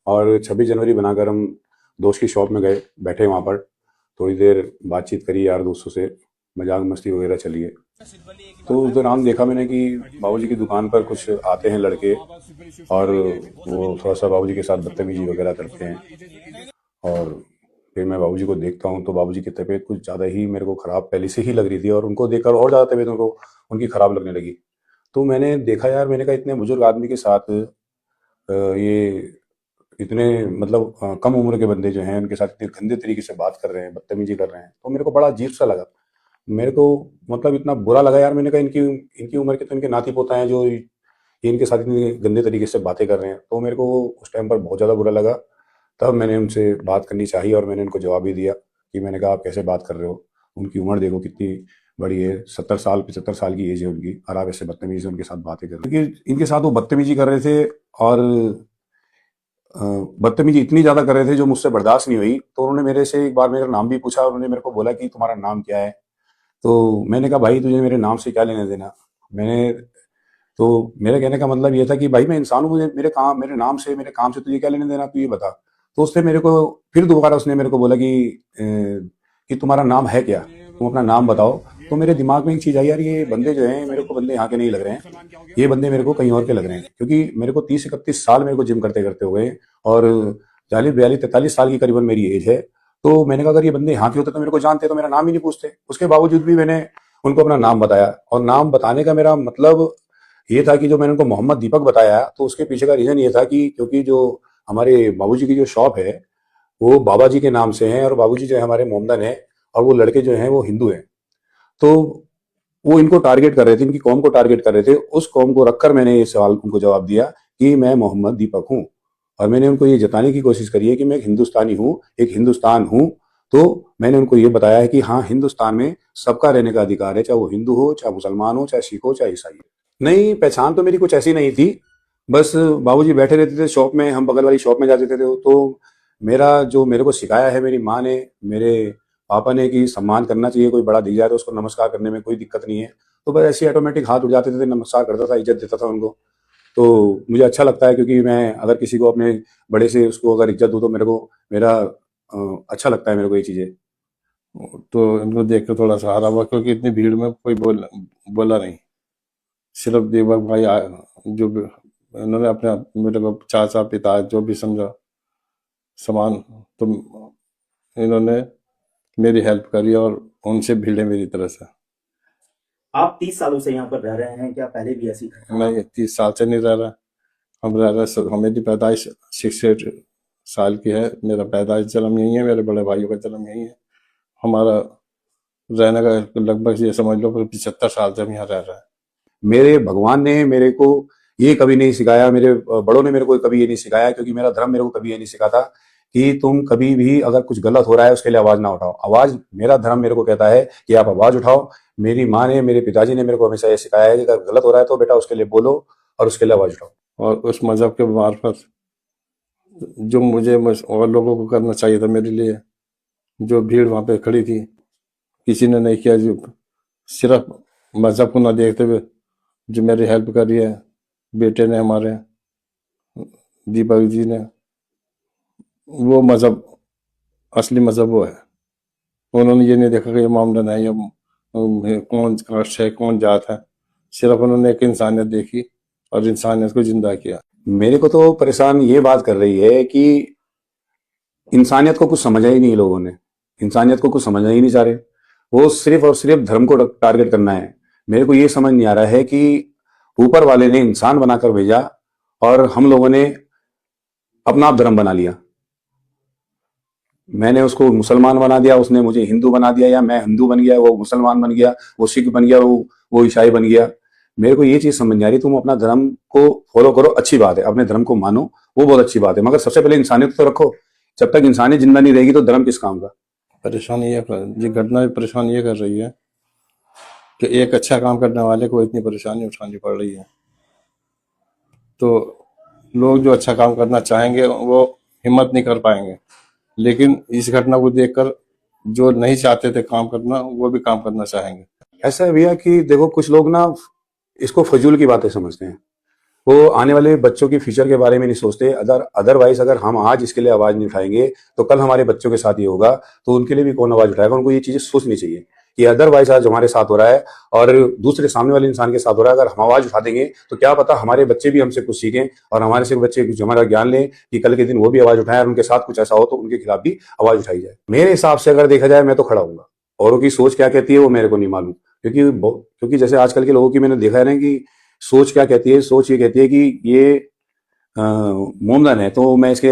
और 26 जनवरी बनाकर हम दोस्त की शॉप में गए, बैठे वहाँ पर थोड़ी देर बातचीत करी यार दोस्तों से, मजाक मस्ती वगैरह चली है। तो उस दौरान देखा मैंने कि बाबूजी की दुकान पर कुछ आते हैं लड़के और वो थोड़ा सा बाबूजी के साथ बदतमीजी वगैरह करते हैं। और फिर मैं बाबूजी को देखता हूँ तो बाबूजी की तबीयत कुछ ज़्यादा ही मेरे को ख़राब पहले से ही लग रही थी और उनको देखकर और ज़्यादा तबीयत उनको उनकी ख़राब लगने लगी। तो मैंने देखा यार, मैंने कहा इतने बुजुर्ग आदमी के साथ ये इतने मतलब कम उम्र के बंदे जो हैं उनके साथ इतने गंदे तरीके से बात कर रहे हैं, बदतमीजी कर रहे हैं, तो मेरे को बड़ा अजीब सा लगा। मेरे को मतलब इतना बुरा लगा यार। मैंने कहा इनकी इनकी उम्र के तो इनके नाती पोता हैं जो ये इनके साथ इतनी गंदे तरीके से बातें कर रहे हैं। तो मेरे को उस टाइम पर बहुत ज़्यादा बुरा लगा। तब मैंने उनसे बात करनी चाहिए और मैंने उनको जवाब भी दिया कि मैंने कहा आप कैसे बात कर रहे हो, उनकी उम्र देखो कितनी बड़ी है, 70 साल 75 साल की एज है उनकी, और आप ऐसे बदतमीजी से उनके साथ बातें कर रहे हो। क्योंकि इनके साथ वो बदतमीजी कर रहे थे और बदतमीजी इतनी ज़्यादा कर रहे थे जो मुझसे बर्दाश्त नहीं हुई। तो उन्होंने मेरे से एक बार मेरा नाम भी पूछा और उन्होंने मेरे को बोला कि तुम्हारा नाम क्या है। तो मैंने कहा भाई तुझे मेरे नाम से क्या लेने देना। मैंने तो मेरे कहने का मतलब ये था कि भाई मैं इंसान हूँ, मुझे मेरे काम मेरे नाम से मेरे काम से तुझे क्या लेने देना, तू ये बता। तो उसने मेरे को फिर दोबारा उसने मेरे को बोला कि तुम्हारा नाम है क्या, तुम अपना नाम बताओ। तो मेरे दिमाग में एक चीज़ आई यार, ये बंदे जो हैं मेरे को बंदे यहाँ के नहीं लग रहे हैं, ये बंदे मेरे को कहीं और के लग रहे हैं। क्योंकि मेरे को 30 31 साल मेरे को जिम करते करते हो गए और 40 42 43 साल की करीबन मेरी एज है। तो मैंने कहा अगर ये बंदे यहाँ के होते तो मेरे को जानते तो मेरा नाम ही नहीं पूछते। उसके बावजूद भी मैंने उनको अपना नाम बताया और नाम बताने का मेरा मतलब ये था कि जो मैंने उनको मोहम्मद दीपक बताया तो उसके पीछे का रीजन ये था कि क्योंकि जो हमारे बाबूजी की जो शॉप है वो बाबा जी के नाम से है और बाबूजी जो है हमारे मोमदन है और वो लड़के जो हैं वो हिंदू हैं। तो वो इनको टारगेट कर रहे थे, इनकी कौम को टारगेट कर रहे थे। उस कौम को रखकर मैंने ये सवाल उनको जवाब दिया कि मैं मोहम्मद दीपक हूँ। और मैंने उनको ये जताने की कोशिश करी है कि मैं एक हिंदुस्तानी हूँ, एक हिंदुस्तान हूँ। तो मैंने उनको ये बताया है कि हाँ, हिंदुस्तान में सबका रहने का अधिकार है, चाहे वो हिंदू हो, चाहे मुसलमान हो, चाहे सिख हो, चाहे ईसाई हो। नहीं, पहचान तो मेरी कुछ ऐसी नहीं थी। बस बाबूजी बैठे रहते थे शॉप में, हम बगल वाली शॉप में जाते थे। तो मेरा जो मेरे को सिखाया है मेरी माँ ने, मेरे पापा ने, कि सम्मान करना चाहिए, कोई बड़ा दिख जाए तो उसको नमस्कार करने में कोई दिक्कत नहीं है। तो बस ऐसे ऑटोमेटिक हाथ उठ जाते थे, नमस्कार करता था, इज्जत देता था उनको। तो मुझे अच्छा लगता है क्योंकि मैं अगर किसी को अपने बड़े से उसको अगर इज्जत दूँ तो मेरे को मेरा अच्छा लगता है मेरे को ये चीज़ें। तो इनको देख के थोड़ा सा हरा हुआ, क्योंकि इतनी भीड़ में कोई बोला नहीं। सिर्फ दीपक भाई जो भी इन्होंने अपने मेरे को चाचा पिता जो भी समझा समान, तो इन्होंने मेरी हेल्प करी और उनसे भिड़े मेरी तरह से। आप 30 सालों से यहाँ पर रह रहे हैं, क्या पहले भी ऐसी घटना? नहीं, 30 साल से नहीं रह रहा। हम रह रहे, मेरी पैदाइश 68 साल की है। मेरा पैदाइश जन्म यही है, मेरे बड़े भाइयों का जन्म यही है। हमारा रहने का लगभग ये समझ लो 75 साल से हम यहाँ रह रहे हैं। मेरे भगवान ने मेरे को ये कभी नहीं सिखाया, मेरे बड़ों ने मेरे को कभी ये नहीं सिखाया, क्योंकि मेरा धर्म मेरे को कभी ये नहीं सिखाता कि तुम कभी भी अगर कुछ गलत हो रहा है उसके लिए आवाज ना उठाओ। आवाज, मेरा धर्म मेरे को कहता है कि आप आवाज उठाओ। मेरी माँ ने, मेरे पिताजी ने मेरे को हमेशा ये सिखाया है कि अगर गलत हो रहा है तो बेटा उसके लिए बोलो और उसके लिए आवाज उठाओ। और उस मजहब के मार्फत जो मुझे और लोगों को करना चाहिए था मेरे लिए, जो भीड़ वहां पे खड़ी थी, किसी ने नहीं किया। जो सिर्फ मजहब को ना देखते हुए जो मेरी हेल्प करी है बेटे ने, हमारे दीपक जी ने, वो मजहब, असली मजहब वो है। उन्होंने ये नहीं देखा कि ये मामला है या कौन कास्ट है, कौन जात है। सिर्फ उन्होंने एक इंसानियत देखी और इंसानियत को जिंदा किया। मेरे को तो परेशान ये बात कर रही है कि इंसानियत को कुछ समझा ही नहीं लोगों ने, इंसानियत को कुछ समझना ही नहीं चाह रहे। वो सिर्फ और सिर्फ धर्म को टारगेट करना है। मेरे को ये समझ नहीं आ रहा है कि ऊपर वाले ने इंसान बनाकर भेजा और हम लोगों ने अपना आप धर्म बना लिया। मैंने उसको मुसलमान बना दिया, उसने मुझे हिंदू बना दिया, या मैं हिंदू बन गया वो मुसलमान बन गया, वो सिख बन गया वो ईसाई बन गया। मेरे को ये चीज समझ नहीं आ रही। तुम अपना धर्म को फॉलो करो, अच्छी बात है, अपने धर्म को मानो, वो बहुत अच्छी बात है, मगर सबसे पहले इंसानियत तो रखो। जब तक इंसानियत जिंदा नहीं रहेगी तो धर्म किस काम का। परेशानी ये घटना परेशान ये कर रही है कि एक अच्छा काम करने वाले को इतनी परेशानी उठानी पड़ रही है। तो लोग जो अच्छा काम करना चाहेंगे वो हिम्मत नहीं कर पाएंगे, लेकिन इस घटना को देखकर जो नहीं चाहते थे काम करना वो भी काम करना चाहेंगे। ऐसा है भैया कि देखो, कुछ लोग ना इसको फजूल की बातें समझते हैं। वो आने वाले बच्चों के फ्यूचर के बारे में नहीं सोचते। अदरवाइज अगर हम आज इसके लिए आवाज नहीं उठाएंगे तो कल हमारे बच्चों के साथ ये होगा, तो उनके लिए भी कौन आवाज उठाएगा। उनको ये चीजें सोचनी चाहिए कि अदरवाइज आज हमारे साथ हो रहा है और दूसरे सामने वाले इंसान के साथ हो रहा है, अगर हम आवाज उठा देंगे तो क्या पता हमारे बच्चे भी हमसे कुछ सीखें और हमारे से बच्चे कुछ हमारा ज्ञान लें कि कल के दिन वो भी आवाज उठाएं और उनके साथ कुछ ऐसा हो तो उनके खिलाफ भी आवाज उठाई जाए। मेरे हिसाब से अगर देखा जाए मैं तो खड़ा हूंगा, औरों की सोच क्या कहती है वो मेरे को नहीं मालूम, क्योंकि जैसे आजकल के लोगों की मैंने देखा है ना कि सोच क्या कहती है। सोच ये कहती है कि ये मोमदन है तो मैं इसके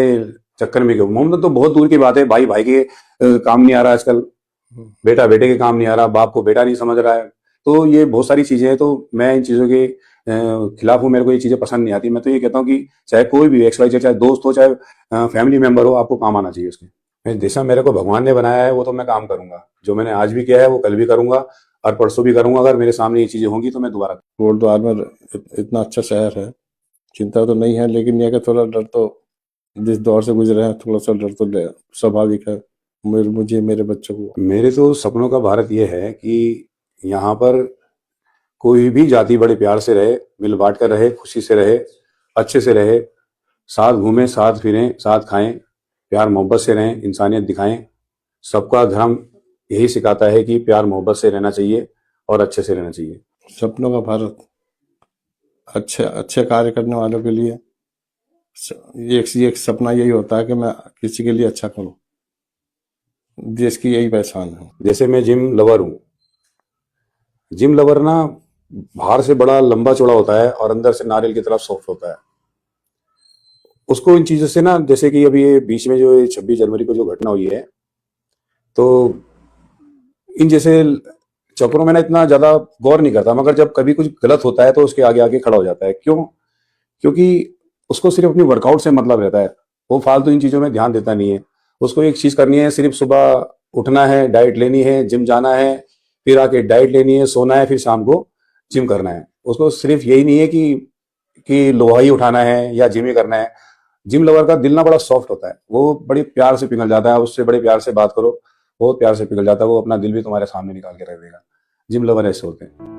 चक्कर में क्यों। मोमदन तो बहुत दूर की बात है, भाई भाई के काम नहीं आ रहा आजकल, बेटा बेटे के काम नहीं आ रहा, बाप को बेटा नहीं समझ रहा है। तो ये बहुत सारी चीजें हैं, तो मैं इन चीजों के खिलाफ हूँ। मेरे को ये चीजें पसंद नहीं आती। मैं तो ये कहता हूँ कि चाहे कोई भी एक्स वाई जेड, चाहे दोस्त हो चाहे फैमिली मेंबर हो, आपको काम आना चाहिए उसके। जैसा मेरे को भगवान ने बनाया है वो तो मैं काम करूंगा, जो मैंने आज भी किया है वो कल भी करूंगा और परसों भी करूंगा। अगर मेरे सामने ये चीजें होंगी तो मैं दोबारा कोटद्वार में इतना अच्छा शहर है, चिंता तो नहीं है, लेकिन यह कि थोड़ा डर तो जिस दौर से गुजरे हैं थोड़ा सा डर तो स्वाभाविक है मुझे मेरे बच्चों को। मेरे तो सपनों का भारत ये है कि यहाँ पर कोई भी जाति बड़े प्यार से रहे, मिल बांट कर रहे, खुशी से रहे, अच्छे से रहे, साथ घूमें, साथ फिरें, साथ खाएं, प्यार मोहब्बत से रहें, इंसानियत दिखाएं। सबका धर्म यही सिखाता है कि प्यार मोहब्बत से रहना चाहिए और अच्छे से रहना चाहिए। सपनों का भारत अच्छे अच्छे कार्य करने वालों के लिए एक सपना यही होता है कि मैं किसी के लिए अच्छा करूं। देश की यही पहचान है। जैसे मैं जिम लवर हूँ। जिम लवर ना बाहर से बड़ा लंबा चौड़ा होता है और अंदर से नारियल की तरफ सॉफ्ट होता है। उसको इन चीजों से ना, जैसे कि अभी ये बीच में जो 26 जनवरी को जो घटना हुई है, तो इन जैसे चक्करों में ना इतना ज्यादा गौर नहीं करता, मगर जब कभी कुछ गलत होता है तो उसके आगे आगे खड़ा हो जाता है। क्यों? क्योंकि उसको सिर्फ अपनी वर्कआउट से मतलब रहता है, वो फालतू इन चीजों में ध्यान देता नहीं है। उसको एक चीज करनी है, सिर्फ सुबह उठना है, डाइट लेनी है, जिम जाना है, फिर आके डाइट लेनी है, सोना है, फिर शाम को जिम करना है। उसको सिर्फ यही नहीं है कि लोहा ही उठाना है या जिम ही करना है। जिम लवर का दिल ना बड़ा सॉफ्ट होता है, वो बड़ी प्यार से पिघल जाता है। उससे बड़े प्यार से बात करो, बहुत प्यार से पिघल जाता है, वो अपना दिल भी तुम्हारे सामने निकाल के रख देगा। जिम लवर ऐसे होते हैं।